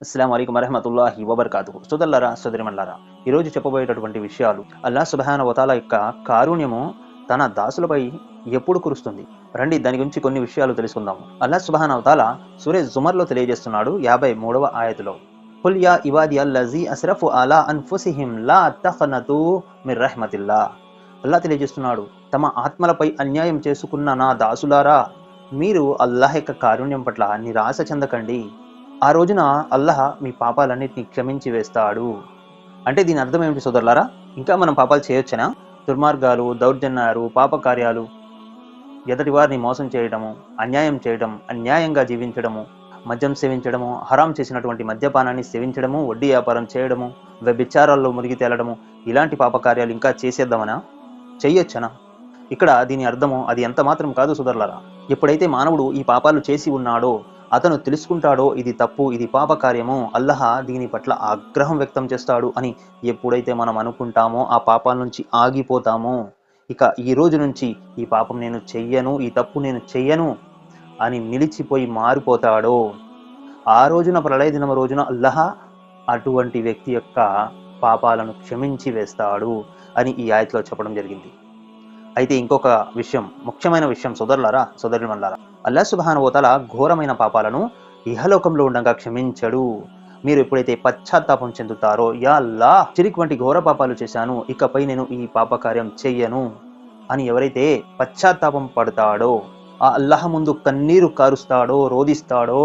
అస్సలాము అలైకుం వరహ్మతుల్లాహి వబర్కాతుహు. సోదరులారా, సోదరిమణులారా, ఈరోజు చెప్పబోయేటటువంటి విషయాలు అల్లాహ్ సుబ్హానహు వ తఆలా యొక్క కారుణ్యము తన దాసులపై ఎప్పుడు కురుస్తుంది. రండి దాని గురించి కొన్ని విషయాలు తెలుసుకుందాము. అల్లాహ్ సుబ్హానహు వ తఆలా సూరా జుమర్లో తెలియజేస్తున్నాడు 53వ ఆయతులో, ఖుల్ యా ఇబాదియల్లజీ అస్రఫు అలా అన్ఫుసిహిం లా తఖ్నతూ మిర్ రహ్మతిల్లాహ్. అల్లాహ్ తెలియజేస్తున్నాడు, తమ ఆత్మలపై అన్యాయం చేసుకున్న నా దాసులారా, మీరు అల్లాహ్ యొక్క కారుణ్యం పట్ల నిరాశ చెందకండి. ఆ రోజున అల్లాహ్ మీ పాపాలన్నిటిని క్షమించి వేస్తాడు. అంటే దీని అర్థం ఏమిటి సోదరులారా? ఇంకా మనం పాపాలు చేయొచ్చనా? దుర్మార్గాలు, దౌర్జన్యాలు, పాపకార్యాలు, ఎదటి వారిని మోసం చేయడము, అన్యాయం చేయడం, అన్యాయంగా జీవించడము, మద్యం సేవించడము, హరాం చేసినటువంటి మద్యపానాన్ని సేవించడము, వడ్డీ వ్యాపారం చేయడము, వ్యభిచారాల్లో మునిగి తేలడము, ఇలాంటి పాపకార్యాలు ఇంకా చేసేద్దామనా? చెయ్యొచ్చనా? ఇక్కడ దీని అర్థము అది ఎంత మాత్రం కాదు సోదరులారా. ఎప్పుడైతే మానవుడు ఈ పాపాలు చేసి ఉన్నాడో, అతను తెలుసుకుంటాడో ఇది తప్పు, ఇది పాపకార్యము, అల్లాహ్ దీని పట్ల ఆగ్రహం వ్యక్తం చేస్తాడు అని ఎప్పుడైతే మనం అనుకుంటామో, ఆ పాపాల నుంచి ఆగిపోతామో, ఇక ఈ రోజు నుంచి ఈ పాపం నేను చెయ్యను, ఈ తప్పు నేను చెయ్యను అని నిలిచిపోయి మారిపోతాడో, ఆ రోజున ప్రళయ దినం రోజున అల్లాహ్ అటువంటి వ్యక్తి యొక్క పాపాలను క్షమించి వేస్తాడు అని ఈ ఆయతలో చెప్పడం జరిగింది. అయితే ఇంకొక విషయం, ముఖ్యమైన విషయం సోదరులారా, సోదరిమణులారా, అల్లాహ్ సుబ్హానహు వ తఆలా ఘోరమైన పాపాలను ఇహలోకంలో ఉండగా క్షమించడు. మీరు ఎప్పుడైతే పశ్చాత్తాపం చెందుతారో, యా అల్లాహ్ షిరిక్ వంటి ఘోర పాపాలు చేశాను, ఇకపై నేను ఈ పాపకార్యం చెయ్యను అని ఎవరైతే పశ్చాత్తాపం పడతాడో, ఆ అల్లాహ్ ముందు కన్నీరు కారుస్తాడో, రోదిస్తాడో,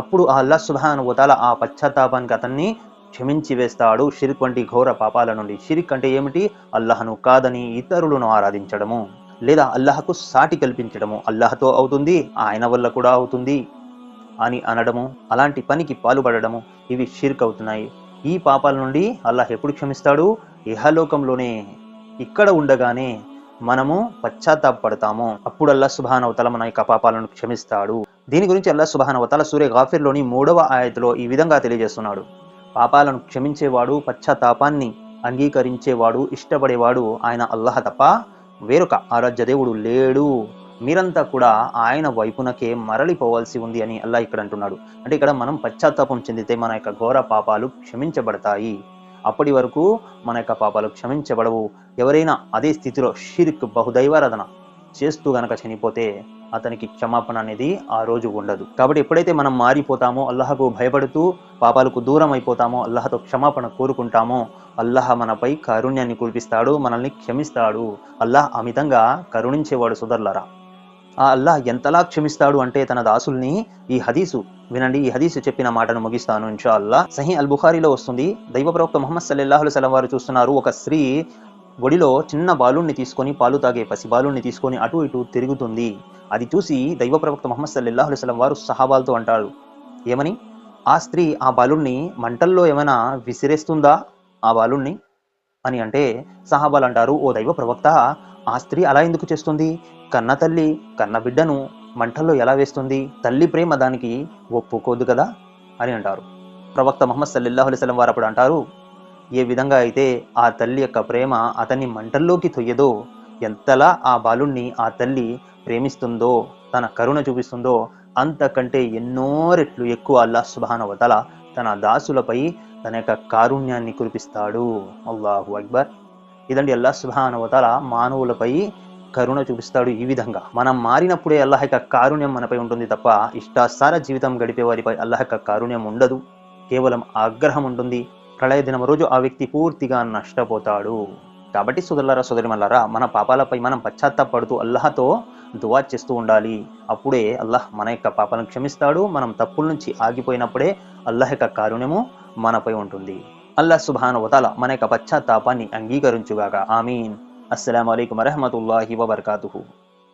అప్పుడు ఆ అల్లాహ్ సుబ్హానహు వ తఆలా ఆ పశ్చాత్తాపానికి అతన్ని క్షమించి వేస్తాడు షిరిక్ వంటి ఘోర పాపాల నుండి. షిరిక్ అంటే ఏమిటి? అల్లాహ్ను కాదని ఇతరులను ఆరాధించడము, లేదా అల్లాహ్కు సాటి కల్పించడము. అల్లాహ్తో అవుతుంది, ఆయన వల్ల కూడా అవుతుంది అని అనడము, అలాంటి పనికి పాల్పడడము, ఇవి షిర్క్ అవుతున్నాయి. ఈ పాపాల నుండి అల్లాహ్ ఎప్పుడు క్షమిస్తాడు? ఇహలోకంలోనే, ఇక్కడ ఉండగానే మనము పశ్చాత్తాపడతాము, అప్పుడు అల్లాహ్ సుబ్హానహు వ తఆలా మన యొక్క పాపాలను క్షమిస్తాడు. దీని గురించి అల్లాహ్ సుబ్హానహు వ తఆలా సూరా గాఫిర్లోని 3వ ఆయతులో ఈ విధంగా తెలియజేస్తున్నాడు, పాపాలను క్షమించేవాడు, పశ్చాత్తాపాన్ని అంగీకరించేవాడు, ఇష్టపడేవాడు ఆయన అల్లాహ్ తప్ప వేరొక ఆరాధ్య దేవుడు లేడు. మీరంతా కూడా ఆయన వైపునకే మరలిపోవాల్సి ఉంది అని అల్లాహ్ ఇక్కడ అంటున్నాడు. అంటే ఇక్కడ మనం పశ్చాత్తాపం చెందితే మన యొక్క ఘోర పాపాలు క్షమించబడతాయి. అప్పటి వరకు మన యొక్క పాపాలు క్షమించబడవు. ఎవరైనా అదే స్థితిలో షిర్క్, బహుదైవారాధన చేస్తూ గనక చనిపోతే అతనికి క్షమాపణ అనేది ఆ రోజు ఉండదు. కాబట్టి ఎప్పుడైతే మనం మారిపోతామో, అల్లాహకు భయపడుతూ పాపాలకు దూరం అయిపోతామో, అల్లాహతో క్షమాపణ కోరుకుంటామో, అల్లాహ్ మనపై కారుణ్యాన్ని కురిపిస్తాడు, మనల్ని క్షమిస్తాడు. అల్లాహ్ అమితంగా కరుణించేవాడు సోదరులారా. ఆ అల్లాహ్ ఎంతలా క్షమిస్తాడు అంటే తన దాసుల్ని, ఈ హదీసు వినండి, ఈ హదీసు చెప్పిన మాటను ముగిస్తాను ఇన్షా అల్లాహ్. సహీహ్ అల్ బుఖారీలో వస్తుంది, దైవ ప్రవక్త ముహమ్మద్ సల్లల్లాహు అలైహి వసల్లం వారు చూస్తున్నారు, ఒక స్త్రీ ఒడిలో చిన్న బాలుణ్ణి తీసుకొని, పాలు తాగే పసి బాలుణ్ణి తీసుకొని అటు ఇటు తిరుగుతుంది. అది చూసి దైవ ప్రవక్త ముహమ్మద్ సల్లల్లాహు అలైహి వసల్లం వారు సహాబాలతో అంటారు, ఏమని? ఆ స్త్రీ ఆ బాలుణ్ణి మంటల్లో ఏమైనా విసిరేస్తుందా ఆ బాలుణ్ణి అని అంటే, సహాబాలు అంటారు, ఓ దైవ ప్రవక్త, ఆ స్త్రీ అలా ఎందుకు చేస్తుంది? కన్న తల్లి కన్న బిడ్డను మంటల్లో ఎలా వేస్తుంది? తల్లి ప్రేమ దానికి ఒప్పుకోదు కదా అని అంటారు. ప్రవక్త ముహమ్మద్ సల్లల్లాహు అలైహి వసల్లం వారు అప్పుడు అంటారు, ఏ విధంగా అయితే ఆ తల్లి యొక్క ప్రేమ అతన్ని మంటల్లోకి తొయ్యదో, ఎంతలా ఆ బాలుణ్ణి ఆ తల్లి ప్రేమిస్తుందో, తన కరుణ చూపిస్తుందో, అంతకంటే ఎన్నో రెట్లు ఎక్కువ అల్లాహ్ సుబ్హానహు వ తఆలా తన దాసులపై తన యొక్క కారుణ్యాన్ని కురిపిస్తాడు. అల్లాహు అక్బర్. ఇదండి, అల్లాహ్ సుబ్హానహు వ తఆలా మానవులపై కరుణ చూపిస్తాడు. ఈ విధంగా మనం మారినప్పుడే అల్లాహ్ యొక్క కారుణ్యం మనపై ఉంటుంది తప్ప, ఇష్టాసార జీవితం గడిపే వారిపై అల్లాహ్ యొక్క కారుణ్యం ఉండదు, కేవలం ఆగ్రహం ఉంటుంది. ప్రళయ దినం రోజు ఆ వ్యక్తి పూర్తిగా నష్టపోతాడు. కాబట్టి సోదరులారా, సోదరిమణులారా, మన పాపాలపై మనం పశ్చాత్తాపడుతూ అల్లాహ్తో దువా చేస్తూ ఉండాలి. అప్పుడే అల్లాహ్ మన యొక్క పాపాలను క్షమిస్తాడు. మనం తప్పుల నుంచి ఆగిపోయినప్పుడే అల్లాహ్ యొక్క కారుణ్యము మనపై ఉంటుంది. అల్లాహ్ సుబ్హానహు వ తఆలా మన యొక్క పశ్చాత్తాపాన్ని అంగీకరించుగాక. ఆమీన్. అస్సలాము అలైకుం వరహ్మతుల్లాహి వబర్కాతుహు.